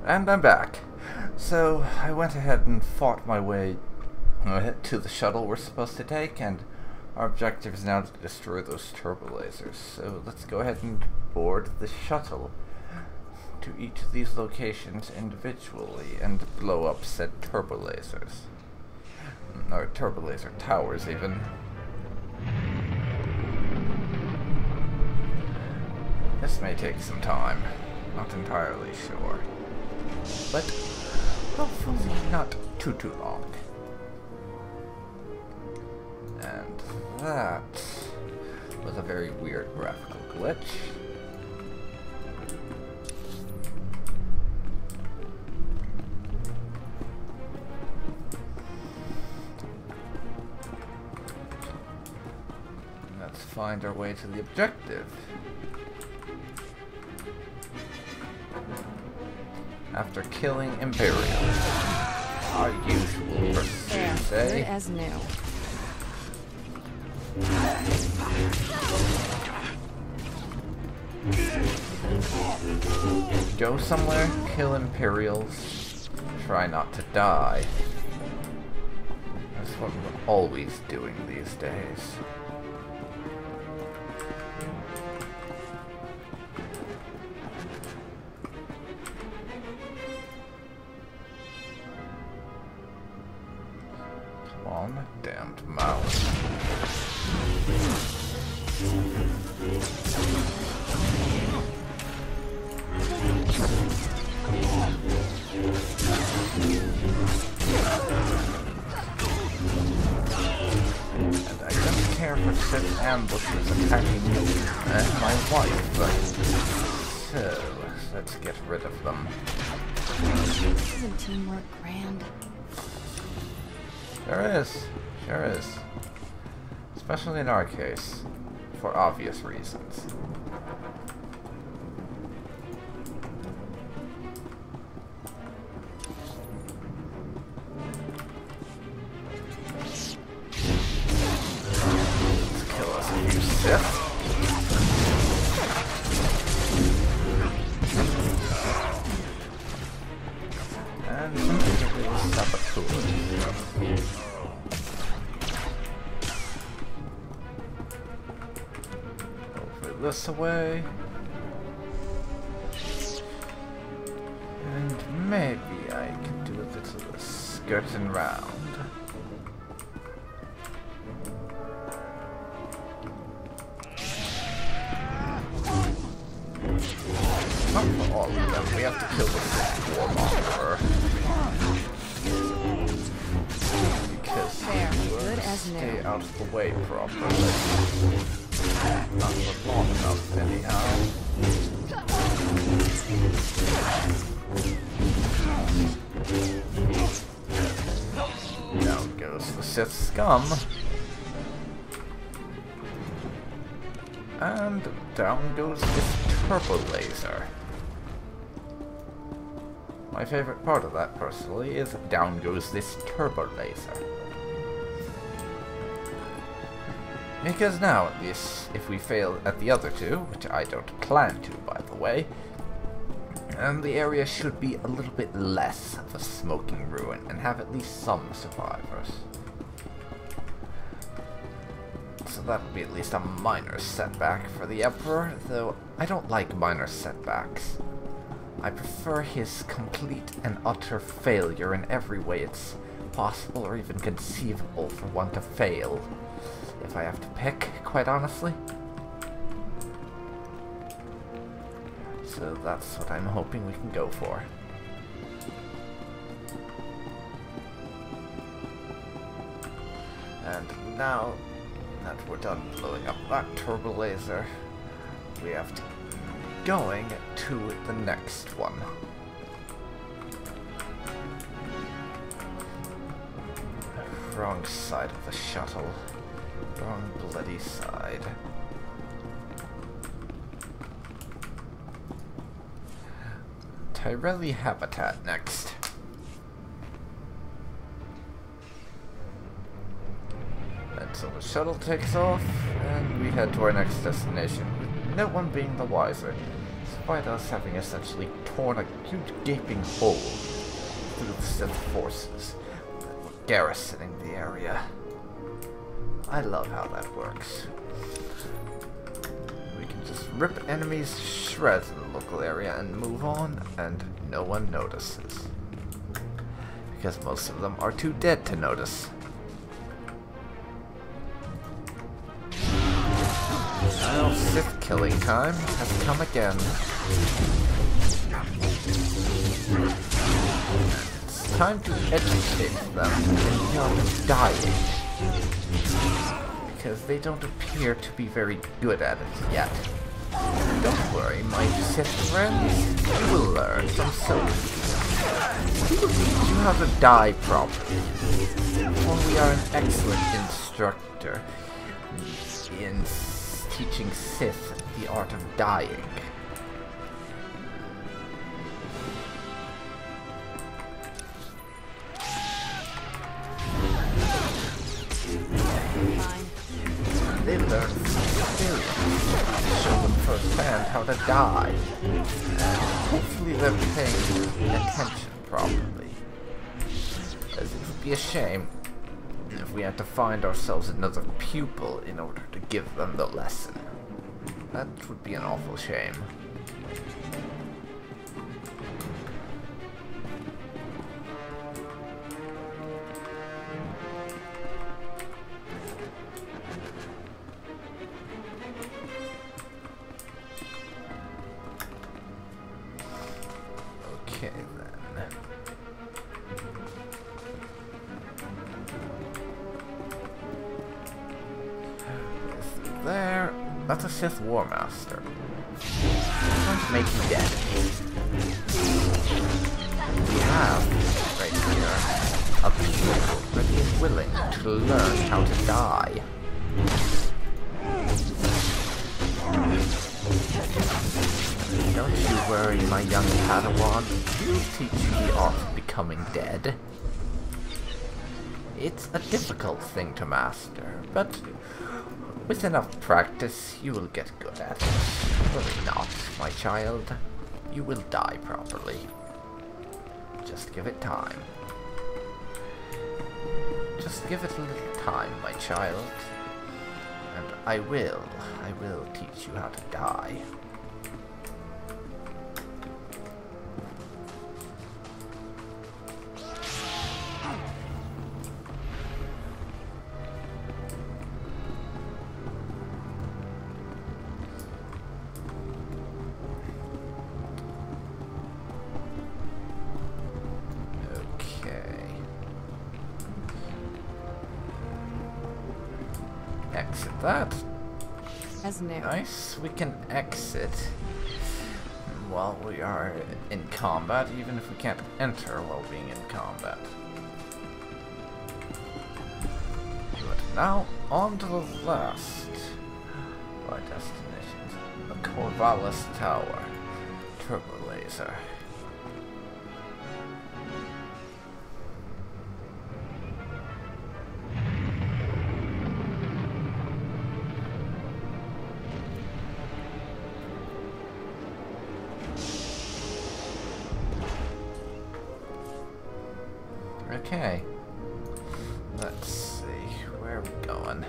And I'm back. So, I went ahead and fought my way to the shuttle we're supposed to take, and our objective is now to destroy those turbo lasers. So, let's go ahead and board the shuttle to each of these locations individually and blow up said turbo lasers. Or turbo laser towers, even. This may take some time. Not entirely sure. But hopefully not too long. And that was a very weird graphical glitch. Let's find our way to the objective. After killing Imperials. Our usual pursuit, eh? Good as new. Go somewhere, kill Imperials, try not to die. That's what we're always doing these days. Come on, damned mouse. And I don't care for Sith ambushes attacking me and my wife, so let's get rid of them. Isn't teamwork grand? Sure is. Especially in our case, for obvious reasons. Let's kill us a few Sith. And some little saboteurs. Over this away. And maybe I can do a little skirting round. Not for all of them, we have to kill the Sith warmonger. Because he would stay out of the way properly. Not for long enough, anyhow. Down goes the Sith scum. And down goes this turbo laser. My favorite part of that, personally, is down goes this turbo laser. Because now, at least, if we fail at the other two, which I don't plan to, by the way, the area should be a little bit less of a smoking ruin and have at least some survivors. So that would be at least a minor setback for the Emperor, though I don't like minor setbacks. I prefer his complete and utter failure in every way it's possible or even conceivable for one to fail, if I have to pick, quite honestly. So that's what I'm hoping we can go for. And now that we're done blowing up that turbo laser, we have to going to the next one. Wrong side of the shuttle. Wrong bloody side. Tyrelli habitat next. And so the shuttle takes off, and we head to our next destination, with no one being the wiser. despite us having essentially torn a huge gaping hole through the Sith forces that were garrisoning the area. I love how that works. We can just rip enemies to shreds in the local area and move on, and no one notices. Because most of them are too dead to notice. Now Sith killing time has come again. It's time to educate them in the art of dying. Because they don't appear to be very good at it yet. Don't worry, my Sith friends. You will learn from Sogohi. He will teach you how to die properly. For we are an excellent instructor in teaching Sith the art of dying. They learn from experience, show them firsthand how to die, and hopefully they're paying attention properly. As it would be a shame if we had to find ourselves another pupil in order to give them the lesson. That would be an awful shame. Okay then. There. That's a Sith War Master. I'm going to make you dead. We have, right here, a pupil ready and willing to learn how to die. Don't you worry, my young Padawan. We'll teach you the art of becoming dead. It's a difficult thing to master, but with enough practice, you will get good at it. Worry not, my child. You will die properly. Just give it time. Just give it a little time, my child. And I will teach you how to die. Exit that. As new. Nice. We can exit while we are in combat, even if we can't enter while being in combat. But now, on to the last of our destinations. The Corvallis Tower. Turbo laser. Okay, let's see, where are we going?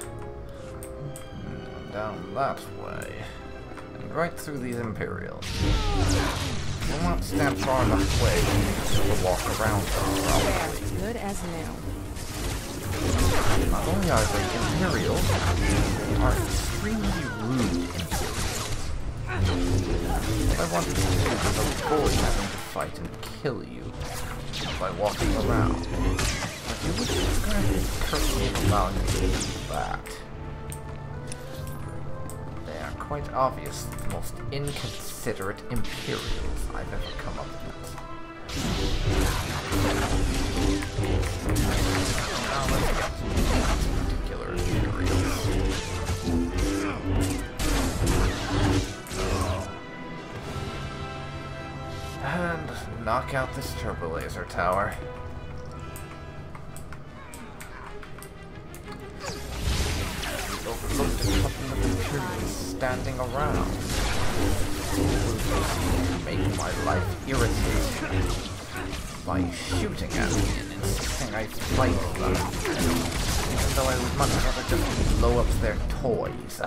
Down that way, and right through these Imperials. We'll not stand far enough away to walk around them, probably. As good as new. Not only are they Imperials, they are extremely rude Imperials. What I want to do is avoid having to fight and kill you by walking around. But you would just grant me the courtesy of allowing me to do that. They are quite obvious the most inconsiderate Imperials I've ever come up with. Now let's get to these particular Imperials. And knock out this turbo laser tower. We overlooked a couple of Imperials standing around. to make my life irritating by shooting at me and insisting I fight them, even though I would much rather just blow up their toys.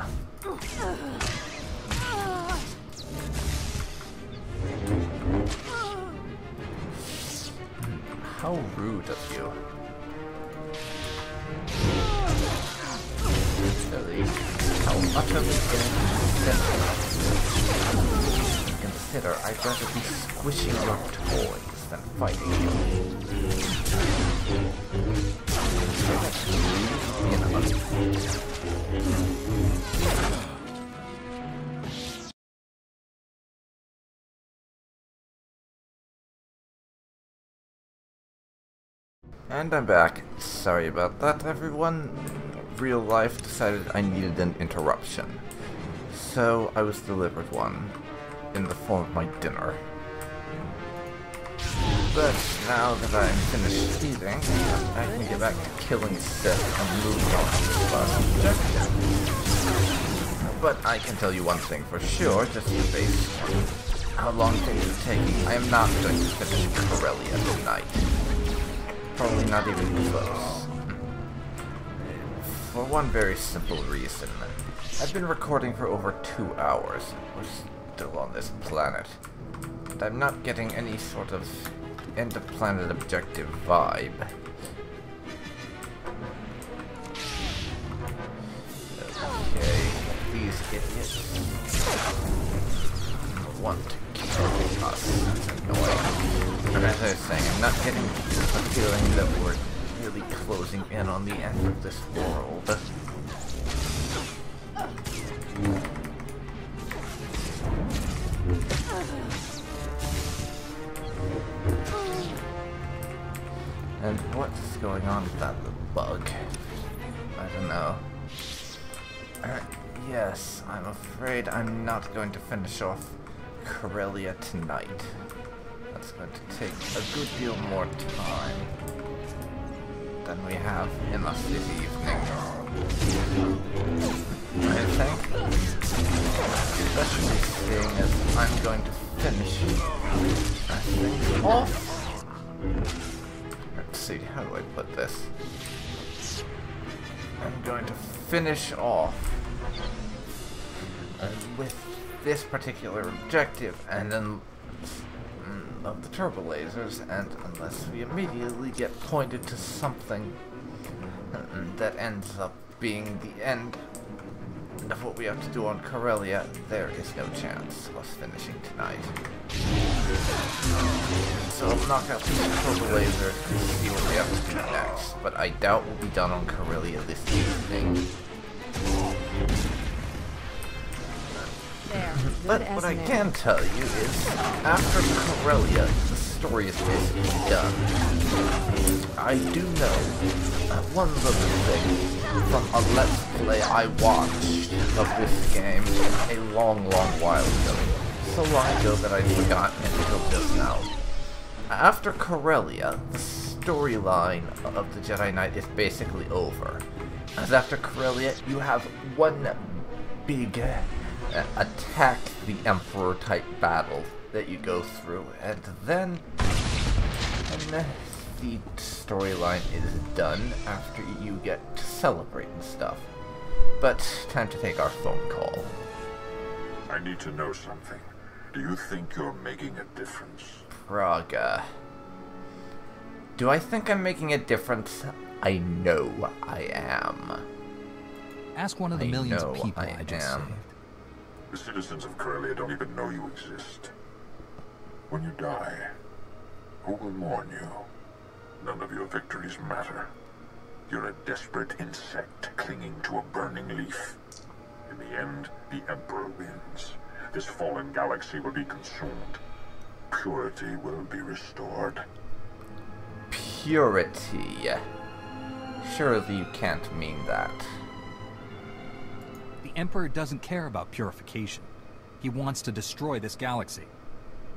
How rude of you. Really, how utterly inconsiderate. Consider I'd rather be squishing your toys than fighting you. And I'm back. Sorry about that, everyone. Real life decided I needed an interruption. So I was delivered one in the form of my dinner. But now that I'm finished eating, I can get back to killing Sith and moving on to the last objective. But I can tell you one thing for sure, just based on how long things are taking. I am not going to finish Corellia tonight. Probably not even close. For one very simple reason. I've been recording for over 2 hours. We're still on this planet. And I'm not getting any sort of end-of-planet objective vibe. Okay, these idiots want to kill us. That's annoying. But as I was saying, I'm not getting a feeling that we're really closing in on the end of this world. And what's going on with that bug? I don't know. Yes, I'm afraid I'm not going to finish off Corellia tonight. That's going to take a good deal more time than we have in us this evening. I think, especially seeing as I'm going to finish things off. Let's see, how do I put this? I'm going to finish off with this particular objective, and then of the turbo lasers, and unless we immediately get pointed to something that ends up being the end of what we have to do on Corellia, there is no chance of us finishing tonight. So I'll knock out these turbo lasers and see what we have to do next, but I doubt we'll be done on Corellia this evening. But what I can tell you is, after Corellia, the story is basically done. I do know one little thing from a Let's Play I watched of this game a long, long while ago. So long ago that I'd forgotten it until just now. After Corellia, the storyline of the Jedi Knight is basically over. As after Corellia, you have one big attack the Emperor type battle that you go through, and then the storyline is done after you get to celebrate and stuff. But time to take our phone call. I need to know something. Do you think you're making a difference? Praga. Do I think I'm making a difference? I know I am. Ask one of the millions of people I just saved. The citizens of Corellia don't even know you exist. When you die, who will mourn you? None of your victories matter. You're a desperate insect clinging to a burning leaf. In the end, the Emperor wins. This fallen galaxy will be consumed. Purity will be restored. Purity? Surely you can't mean that. The Emperor doesn't care about purification. He wants to destroy this galaxy.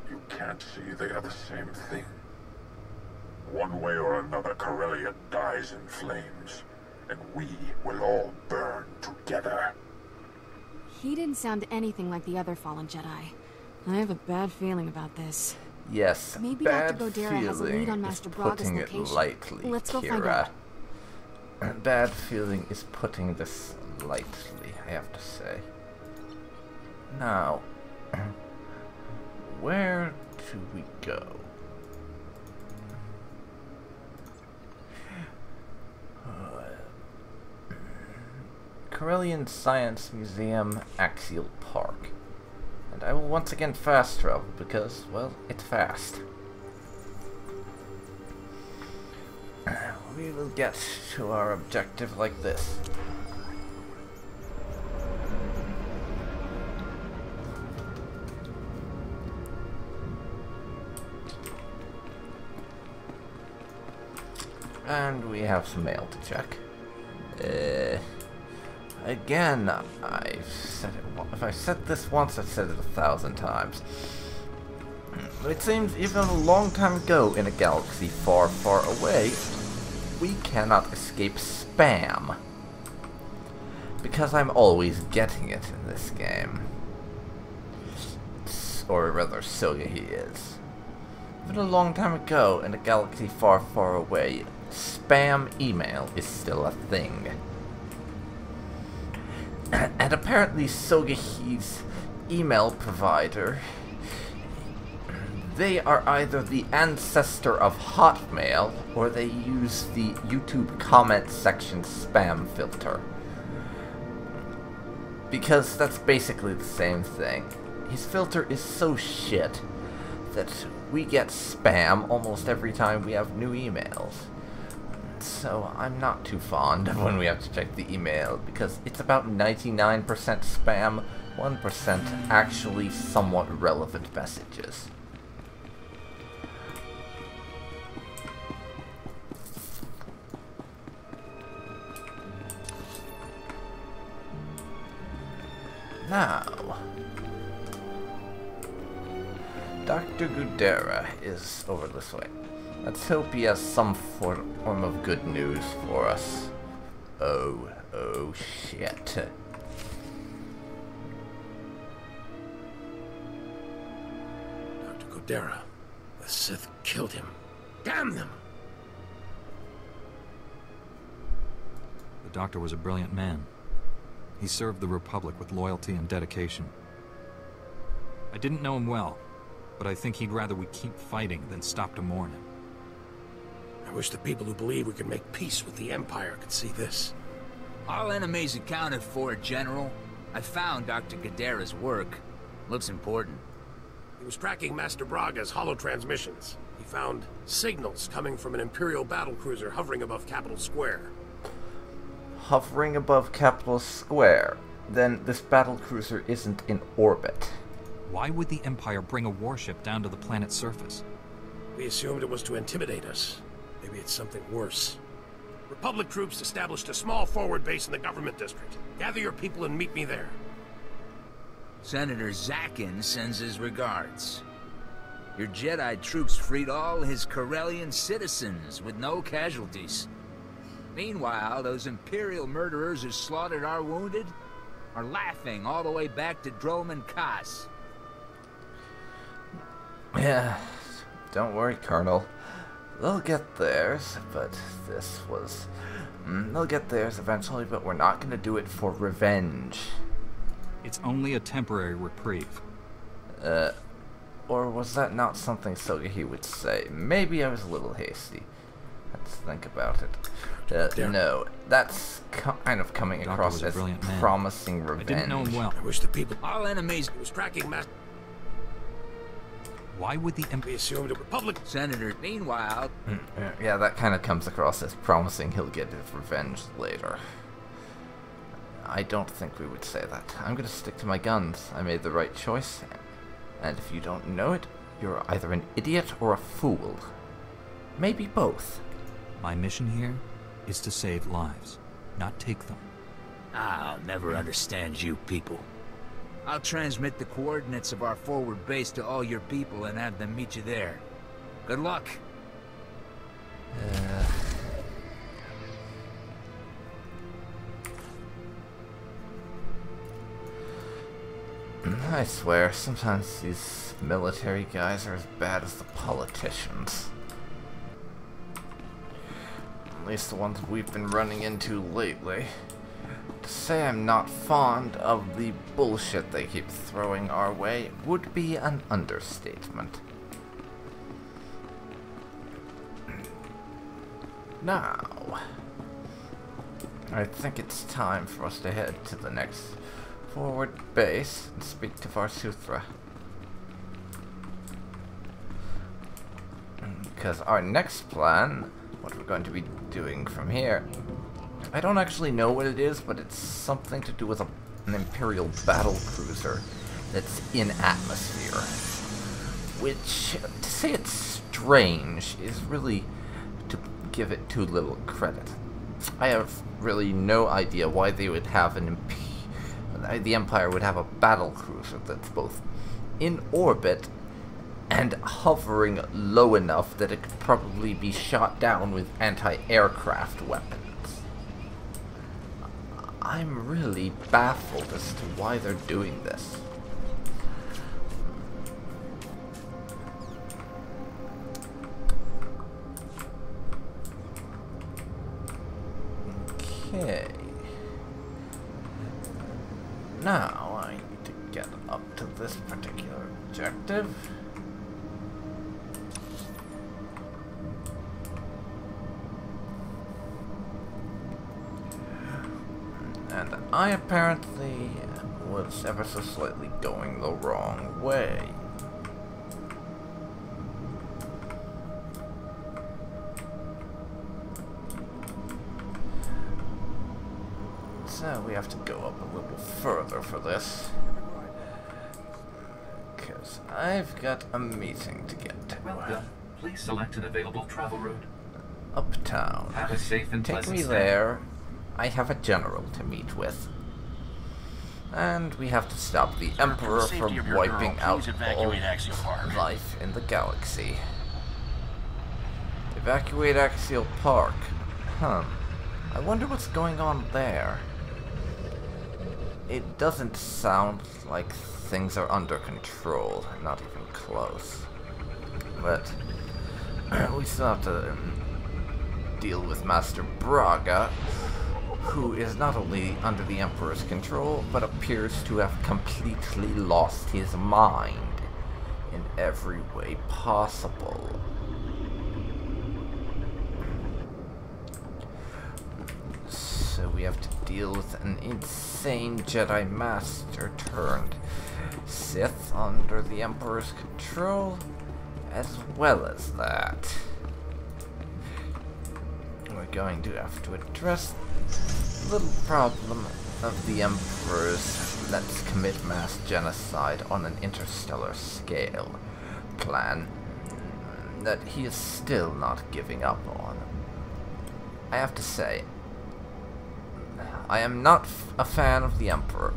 You can't see they are the same thing. One way or another, Corellia dies in flames, and we will all burn together. He didn't sound anything like the other fallen Jedi. I have a bad feeling about this. Yes, Maybe bad Dr. Godera has a lead feeling on is Master Braga's putting it location. lightly, Let's go find Kira. out. Bad feeling is putting this lightly, I have to say. Now, where do we go? Corellian Science Museum, Axial Park. And I will once again fast travel because, well, it's fast. We will get to our objective like this. And we have some mail to check. Again, I've said it. If I said this once, I've said it 1,000 times. It seems even a long time ago in a galaxy far, far away, we cannot escape spam. Because I'm always getting it in this game. Or rather, Sogohi is. Even a long time ago in a galaxy far, far away, spam email is still a thing. And apparently Sogohi's email provider, they are either the ancestor of Hotmail, or they use the YouTube comment section spam filter. Because that's basically the same thing. His filter is so shit that we get spam almost every time we have new emails. So I'm not too fond of when we have to check the email, because it's about 99% spam, 1% actually somewhat relevant messages. Now, Dr. Godera is over this way. Let's hope he has some form of good news for us. Oh shit. Dr. Godera, the Sith killed him. Damn them! The doctor was a brilliant man. He served the Republic with loyalty and dedication. I didn't know him well, but I think he'd rather we keep fighting than stop to mourn him. I wish the people who believe we can make peace with the Empire could see this. All enemies accounted for, General. I found Dr. Godera's work. Looks important. He was tracking Master Braga's holo-transmissions. He found signals coming from an Imperial battlecruiser hovering above Capital Square. Hovering above Capital Square? Then this battlecruiser isn't in orbit. Why would the Empire bring a warship down to the planet's surface? We assumed it was to intimidate us. Maybe it's something worse. Republic troops established a small forward base in the government district. Gather your people and meet me there. Senator Zakin sends his regards. Your Jedi troops freed all his Corellian citizens with no casualties. Meanwhile, those Imperial murderers who slaughtered our wounded are laughing all the way back to Dromund Kaas. Yeah, don't worry, Colonel. They'll get theirs, but this was... they'll get theirs eventually, but we're not going to do it for revenge. It's only a temporary reprieve. Or was that not something Sogohi would say? Maybe I was a little hasty. Let's think about it. No, that's kind of coming across as promising revenge. I didn't know him well. I wish the people... All enemies... He was tracking Master... Why would the Empire... We assumed a Republic... Senator, meanwhile... Yeah, that kind of comes across as promising he'll get his revenge later. I don't think we would say that. I'm going to stick to my guns. I made the right choice. And if you don't know it, you're either an idiot or a fool. Maybe both. My mission here is to save lives, not take them. I'll never understand you people. I'll transmit the coordinates of our forward base to all your people and have them meet you there. Good luck. I swear, sometimes these military guys are as bad as the politicians. At least the ones we've been running into lately. To say I'm not fond of the bullshit they keep throwing our way would be an understatement. Now, I think it's time for us to head to the next forward base and speak to Varsuthra. Because our next plan, what we're going to be doing from here, I don't actually know what it is, but it's something to do with an Imperial battle cruiser that's in atmosphere. Which, to say it's strange, is really to give it too little credit. I have really no idea why they would have the Empire would have a battle cruiser that's both in orbit and hovering low enough that it could probably be shot down with anti-aircraft weapons. I'm really baffled as to why they're doing this. Okay. Now I need to get up to this particular objective. And I apparently was ever so slightly going the wrong way. So we have to go up a little further for this. Because I've got a meeting to get to. Welcome. Please select an available travel route. Uptown. Have a safe and Take pleasant me stay. there. I have a general to meet with. And we have to stop the Emperor from wiping out all life in the galaxy. Evacuate Axial Park. I wonder what's going on there. It doesn't sound like things are under control, not even close. But we still have to deal with Master Braga, who is not only under the Emperor's control, but appears to have completely lost his mind in every way possible. So we have to deal with an insane Jedi Master turned Sith under the Emperor's control, as well as that. We're going to have to address the little problem of the Emperor's let's commit mass genocide on an interstellar scale plan that he is still not giving up on. I have to say, I am not a fan of the Emperor,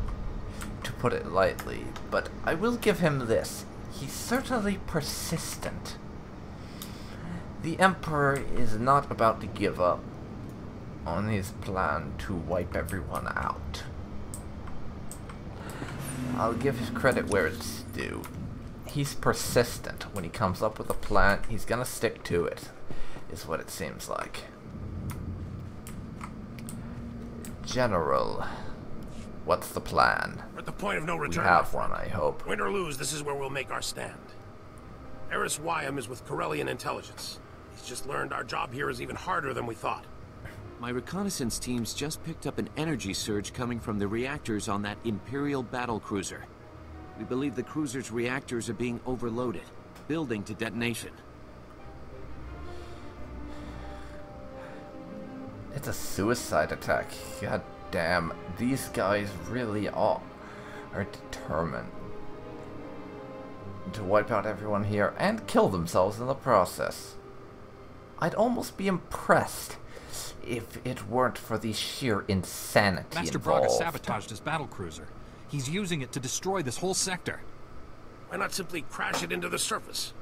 to put it lightly, but I will give him this. He's certainly persistent. The Emperor is not about to give up on his plan to wipe everyone out. I'll give his credit where it's due. He's persistent. When he comes up with a plan, he's gonna stick to it, is what it seems like. General, what's the plan? We're at the point of no return. We have one, I hope. Win or lose, this is where we'll make our stand. Eris Wyam is with Corellian intelligence. He's just learned our job here is even harder than we thought. My reconnaissance teams just picked up an energy surge coming from the reactors on that Imperial battle cruiser. We believe the cruiser's reactors are being overloaded, building to detonation. It's a suicide attack. God damn, these guys really are determined to wipe out everyone here and kill themselves in the process. I'd almost be impressed if it weren't for the sheer insanity Master involved. Braga sabotaged his battle cruiser. He's using it to destroy this whole sector. Why not simply crash it into the surface?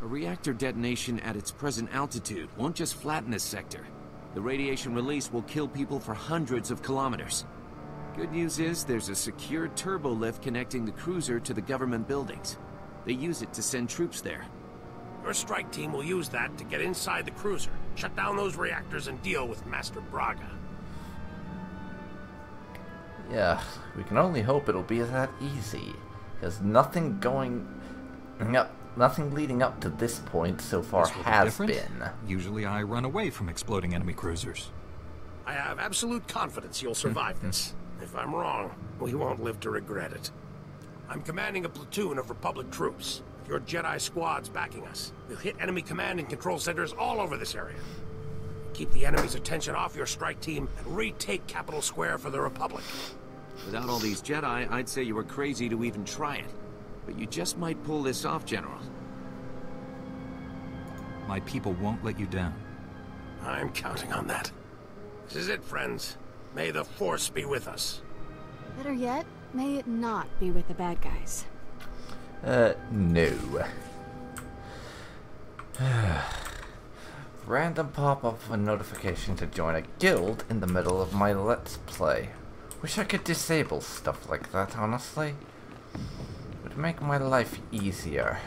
A reactor detonation at its present altitude won't just flatten this sector. The radiation release will kill people for hundreds of kilometers. Good news is there's a secure turbo lift connecting the cruiser to the government buildings. They use it to send troops there. Your strike team will use that to get inside the cruiser, shut down those reactors, and deal with Master Braga. Yeah, we can only hope it'll be that easy, because nothing leading up to this point so far This will be has different. been. Usually I run away from exploding enemy cruisers. I have absolute confidence you'll survive this. If I'm wrong, we won't live to regret it. I'm commanding a platoon of Republic troops. Your Jedi squad's backing us. We'll hit enemy command and control centers all over this area. Keep the enemy's attention off your strike team and retake Capital Square for the Republic. Without all these Jedi, I'd say you were crazy to even try it. But you just might pull this off, General. My people won't let you down. I'm counting on that. This is it, friends. May the Force be with us. Better yet, may it not be with the bad guys. No. Random pop-up of a notification to join a guild in the middle of my Let's Play. Wish I could disable stuff like that, honestly. Would make my life easier.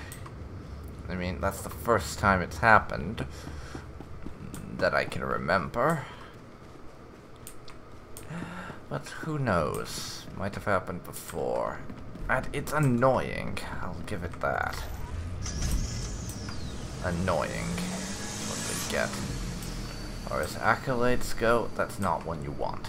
I mean, that's the first time it's happened that I can remember. But who knows? Might have happened before. And it's annoying. I'll give it that. Annoying. What they get. Or as accolades go, that's not one you want.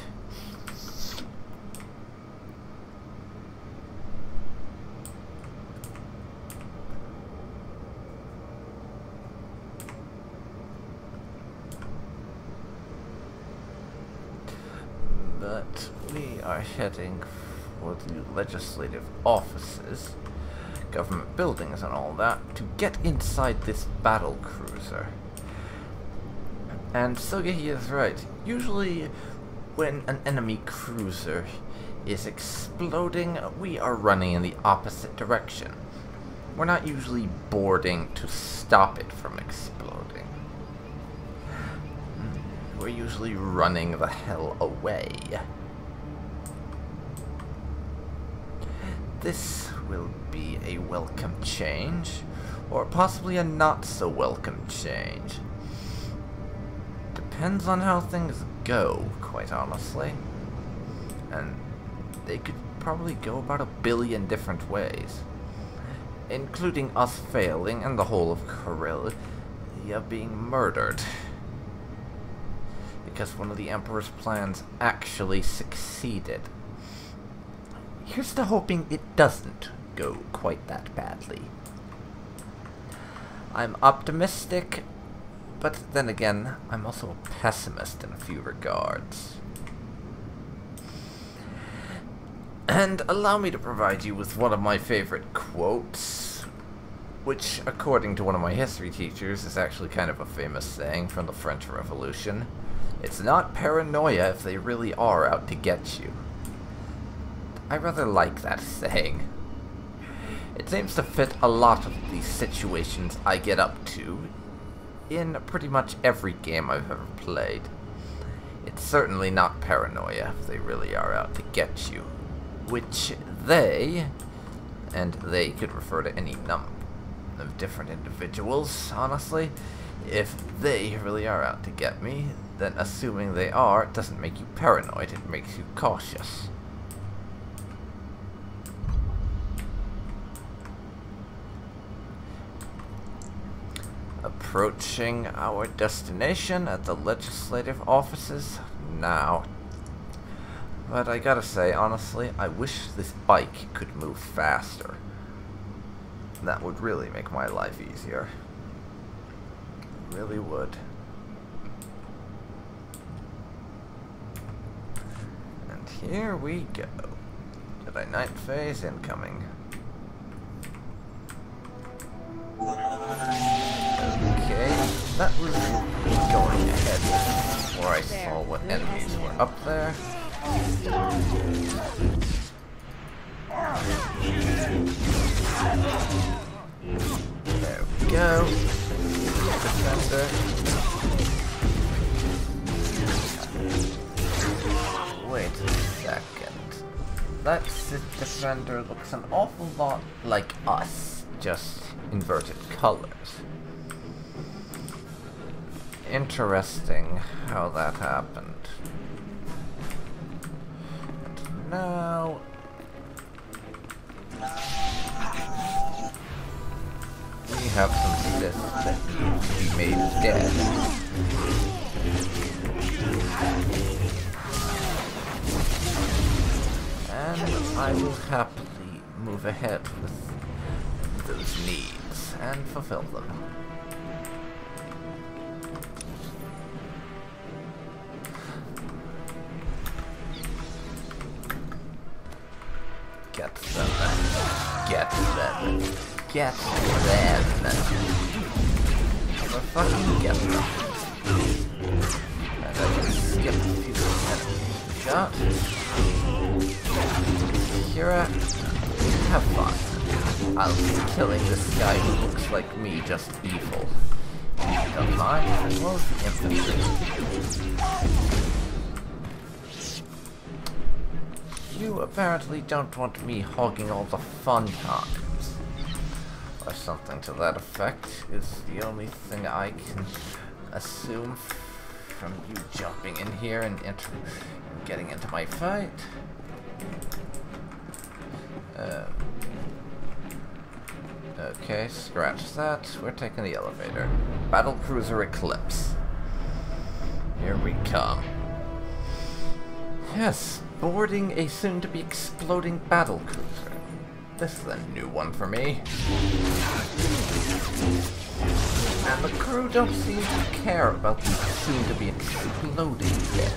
But we are heading for the legislative offices, government buildings and all that, to get inside this battle cruiser. And Sogohi is right. Usually when an enemy cruiser is exploding, we are running in the opposite direction. We're not usually boarding to stop it from exploding. We're usually running the hell away. This will be a welcome change, or possibly a not so welcome change. Depends on how things go, quite honestly. And they could probably go about 1 billion different ways, including us failing and the whole of Corellia being murdered. Because one of the Emperor's plans actually succeeded. Here's to hoping it doesn't go quite that badly. I'm optimistic, but then again, I'm also a pessimist in a few regards. And allow me to provide you with one of my favorite quotes, which, according to one of my history teachers, is actually kind of a famous saying from the French Revolution. It's not paranoia if they really are out to get you. I rather like that saying. It seems to fit a lot of the situations I get up to in pretty much every game I've ever played. It's certainly not paranoia if they really are out to get you. Which they, and they could refer to any number of different individuals, honestly. If they really are out to get me, then assuming they are doesn't make you paranoid, it makes you cautious. Approaching our destination at the legislative offices now. But I gotta say, honestly, I wish this bike could move faster. That would really make my life easier. It really would. And here we go. Jedi Knight phase incoming. Okay, that was going ahead before I saw what enemies were up there. There we go. Defender. Wait a second. that Sith Defender looks an awful lot like us, just inverted colors. Interesting how that happened. And now... we have some Sith that need to be made dead. And I will happily move ahead with those needs and fulfill them. Get them. Get them. Get them. Motherfucking get them. And I can skip a few enemies. Shot. Kira, have fun. I'll be killing this guy who looks like me, just evil. Don't mind, as well as the infantry. You apparently don't want me hogging all the fun times. Or something to that effect is the only thing I can assume from you jumping in here and getting into my fight. Okay, scratch that. We're taking the elevator. Battlecruiser Eclipse. Here we come. Yes, boarding a soon-to-be exploding battlecruiser. This is a new one for me. And the crew don't seem to care about the soon-to-be exploding bit.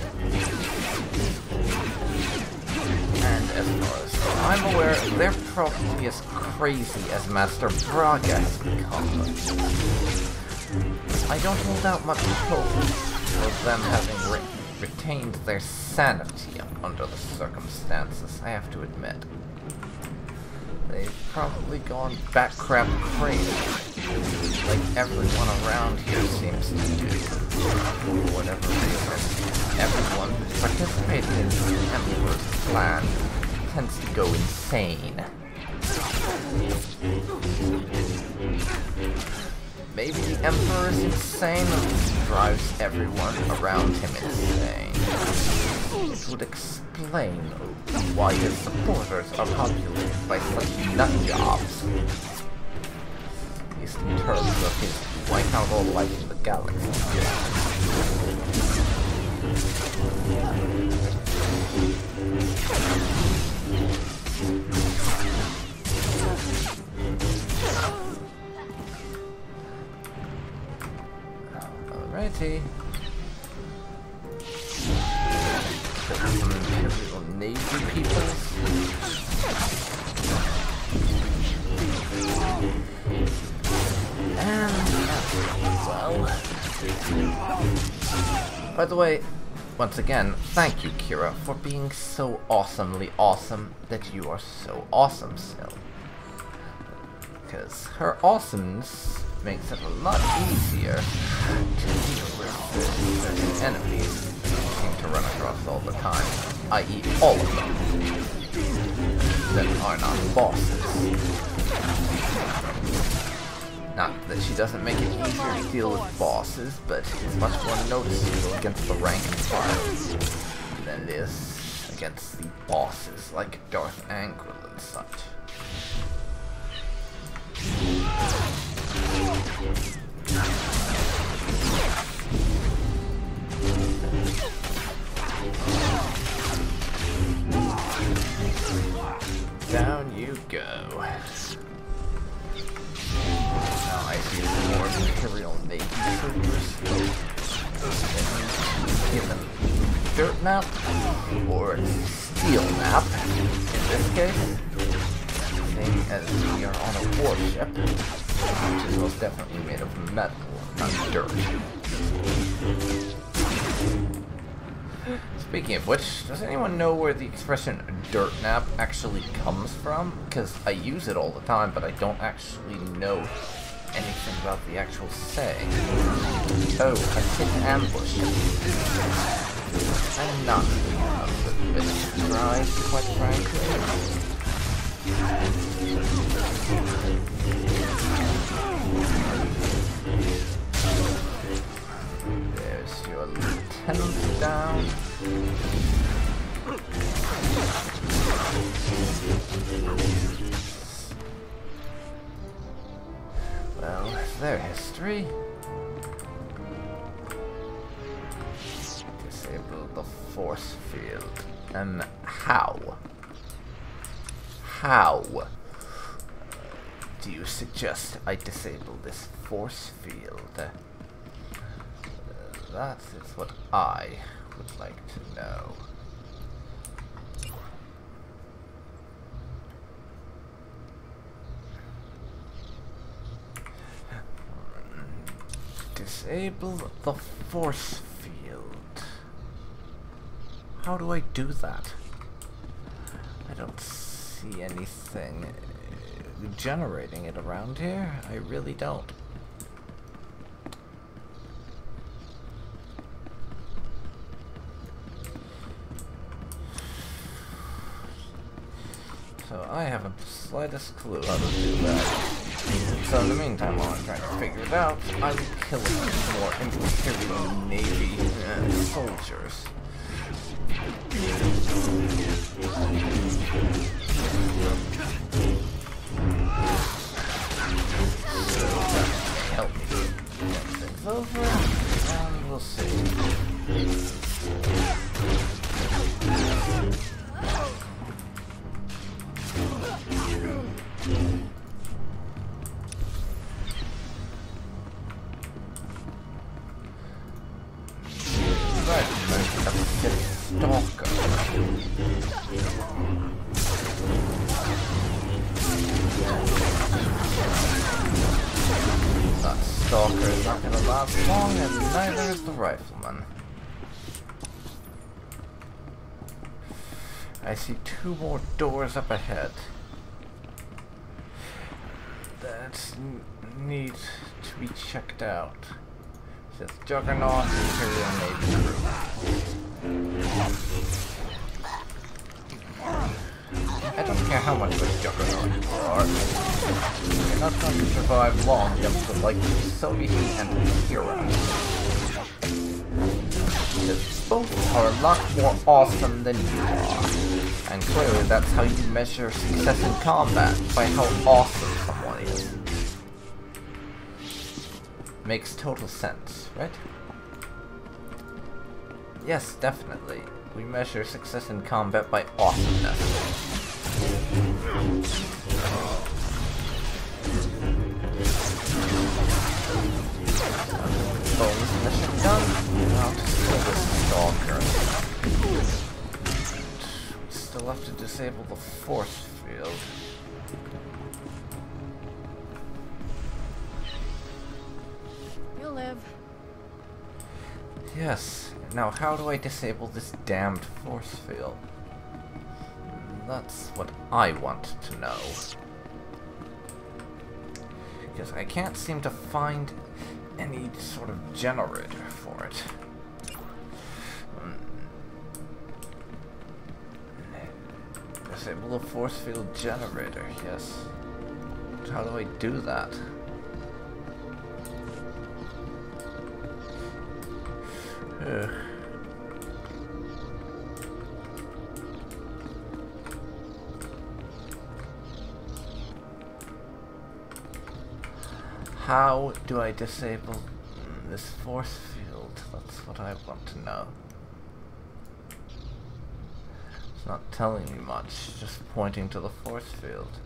And as far as I'm aware, they're probably as crazy as Master Braga has become. I don't hold out much hope for them having retained their sanity under the circumstances, I have to admit. They've probably gone bat-crap crazy, like everyone around here seems to do. For whatever reason, everyone who's participated in the Emperor's plan tends to go insane. Maybe the Emperor is insane or drives everyone around him insane. It would explain why his supporters are populated by such nutjobs. At least in terms of his wipe out all life in the galaxy. Alrighty. Some Imperial Navy people. And well. By the way, once again, thank you, Kira, for being so awesomely awesome that you are so awesome still. Because her awesomeness makes it a lot easier to deal with certain enemies that seem to run across all the time, i.e. all of them, that are not bosses. Not that she doesn't make it easier to deal with bosses, but it's much more noticeable against the rank and file than it is against the bosses like Darth Angral and such. Down you go. Now I see some more Imperial Navy troopers. Given dirt map or steel map in this case. Seeing as we are on a warship, which is most definitely made of metal, not dirt. Speaking of which, does anyone know where the expression dirt nap actually comes from? Because I use it all the time, but I don't actually know anything about the actual saying. Oh, a hidden ambush. I'm not a bit surprised, quite frankly. There's your lieutenant down. Well, their history. Disable the force field. And how? How do you suggest I disable this force field? That is what I would like to know. Disable the force field. How do I do that? I don't see anything generating it around here. I really don't. So I haven't the slightest clue how to do that. So in the meantime, while I'm trying to figure it out, I'm killing more Imperial Navy soldiers. Help me get things over, and we'll see. Stalker is not going to last long, and neither is the rifleman. I see 2 more doors up ahead that need to be checked out. It says Juggernaut, Imperial Navy crew. I don't care how much of a Juggernaut you are. You're not going to survive long against the likes of Sogohi and Hero. Because both are a lot more awesome than you are. And clearly that's how you measure success in combat, by how awesome someone is. Makes total sense, right? Yes, definitely. We measure success in combat by awesomeness. Bonus mission done. Now to kill this stalker. Still have to disable the force field. You'll live. Yes. Now how do I disable this damned force field? That's what I want to know. Because I can't seem to find any sort of generator for it. Disable the force field generator, yes. How do I do that? Ugh. How do I disable this force field? That's what I want to know. It's not telling me much, just pointing to the force field.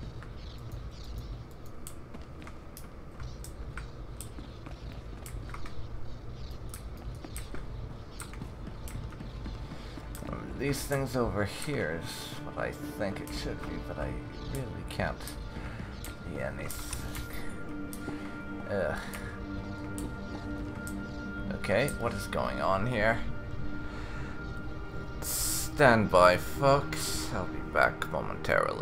These things over here is what I think it should be, but I really can't see anything. Okay, what is going on here? Stand by, folks. I'll be back momentarily.